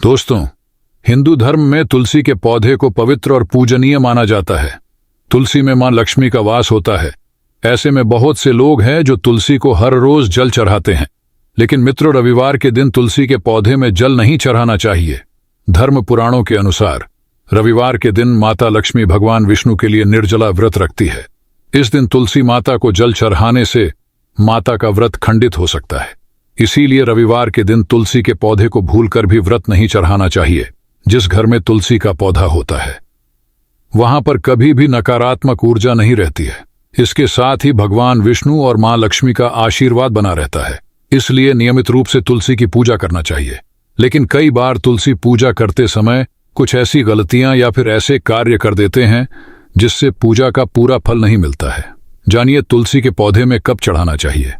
दोस्तों, हिंदू धर्म में तुलसी के पौधे को पवित्र और पूजनीय माना जाता है। तुलसी में मां लक्ष्मी का वास होता है। ऐसे में बहुत से लोग हैं जो तुलसी को हर रोज जल चढ़ाते हैं। लेकिन मित्रों, रविवार के दिन तुलसी के पौधे में जल नहीं चढ़ाना चाहिए। धर्म पुराणों के अनुसार रविवार के दिन माता लक्ष्मी भगवान विष्णु के लिए निर्जला व्रत रखती है। इस दिन तुलसी माता को जल चढ़ाने से माता का व्रत खंडित हो सकता है। इसीलिए रविवार के दिन तुलसी के पौधे को भूलकर भी व्रत नहीं चढ़ाना चाहिए। जिस घर में तुलसी का पौधा होता है वहां पर कभी भी नकारात्मक ऊर्जा नहीं रहती है। इसके साथ ही भगवान विष्णु और मां लक्ष्मी का आशीर्वाद बना रहता है। इसलिए नियमित रूप से तुलसी की पूजा करना चाहिए। लेकिन कई बार तुलसी पूजा करते समय कुछ ऐसी गलतियां या फिर ऐसे कार्य कर देते हैं जिससे पूजा का पूरा फल नहीं मिलता है। जानिए तुलसी के पौधे में कब चढ़ाना चाहिए,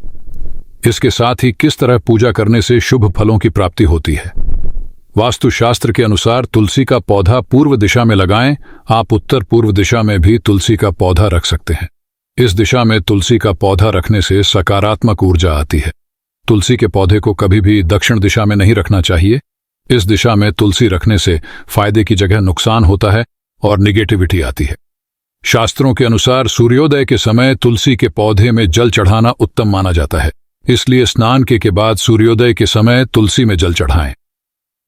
इसके साथ ही किस तरह पूजा करने से शुभ फलों की प्राप्ति होती है। वास्तुशास्त्र के अनुसार तुलसी का पौधा पूर्व दिशा में लगाएं। आप उत्तर पूर्व दिशा में भी तुलसी का पौधा रख सकते हैं। इस दिशा में तुलसी का पौधा रखने से सकारात्मक ऊर्जा आती है। तुलसी के पौधे को कभी भी दक्षिण दिशा में नहीं रखना चाहिए। इस दिशा में तुलसी रखने से फायदे की जगह नुकसान होता है और निगेटिविटी आती है। शास्त्रों के अनुसार सूर्योदय के समय तुलसी के पौधे में जल चढ़ाना उत्तम माना जाता है। इसलिए स्नान के बाद सूर्योदय के समय तुलसी में जल चढ़ाएं।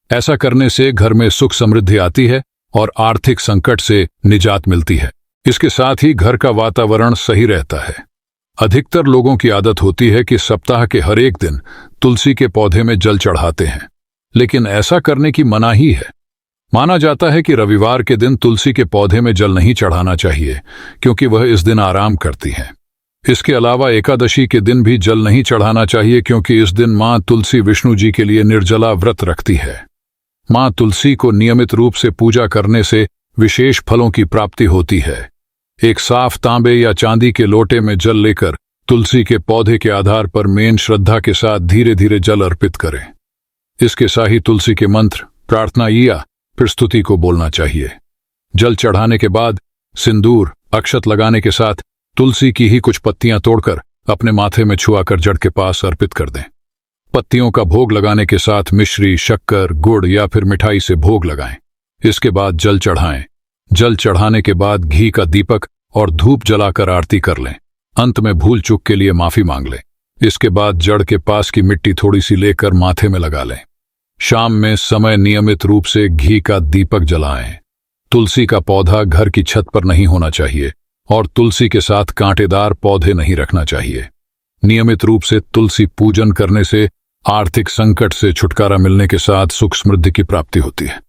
ऐसा करने से घर में सुख समृद्धि आती है और आर्थिक संकट से निजात मिलती है। इसके साथ ही घर का वातावरण सही रहता है। अधिकतर लोगों की आदत होती है कि सप्ताह के हर एक दिन तुलसी के पौधे में जल चढ़ाते हैं, लेकिन ऐसा करने की मनाही है। माना जाता है कि रविवार के दिन तुलसी के पौधे में जल नहीं चढ़ाना चाहिए, क्योंकि वह इस दिन आराम करती हैं। इसके अलावा एकादशी के दिन भी जल नहीं चढ़ाना चाहिए, क्योंकि इस दिन मां तुलसी विष्णु जी के लिए निर्जला व्रत रखती है। मां तुलसी को नियमित रूप से पूजा करने से विशेष फलों की प्राप्ति होती है। एक साफ तांबे या चांदी के लोटे में जल लेकर तुलसी के पौधे के आधार पर मेन श्रद्धा के साथ धीरे धीरे जल अर्पित करें। इसके साथ ही तुलसी के मंत्र, प्रार्थना या फिर स्तुति को बोलना चाहिए। जल चढ़ाने के बाद सिंदूर, अक्षत लगाने के साथ तुलसी की ही कुछ पत्तियां तोड़कर अपने माथे में छुआकर जड़ के पास अर्पित कर दें। पत्तियों का भोग लगाने के साथ मिश्री, शक्कर, गुड़ या फिर मिठाई से भोग लगाएं। इसके बाद जल चढ़ाएं। जल चढ़ाने के बाद घी का दीपक और धूप जलाकर आरती कर लें। अंत में भूल चूक के लिए माफी मांग लें। इसके बाद जड़ के पास की मिट्टी थोड़ी सी लेकर माथे में लगा लें। शाम में समय नियमित रूप से घी का दीपक जलाएं। तुलसी का पौधा घर की छत पर नहीं होना चाहिए और तुलसी के साथ कांटेदार पौधे नहीं रखना चाहिए। नियमित रूप से तुलसी पूजन करने से आर्थिक संकट से छुटकारा मिलने के साथ सुख समृद्धि की प्राप्ति होती है।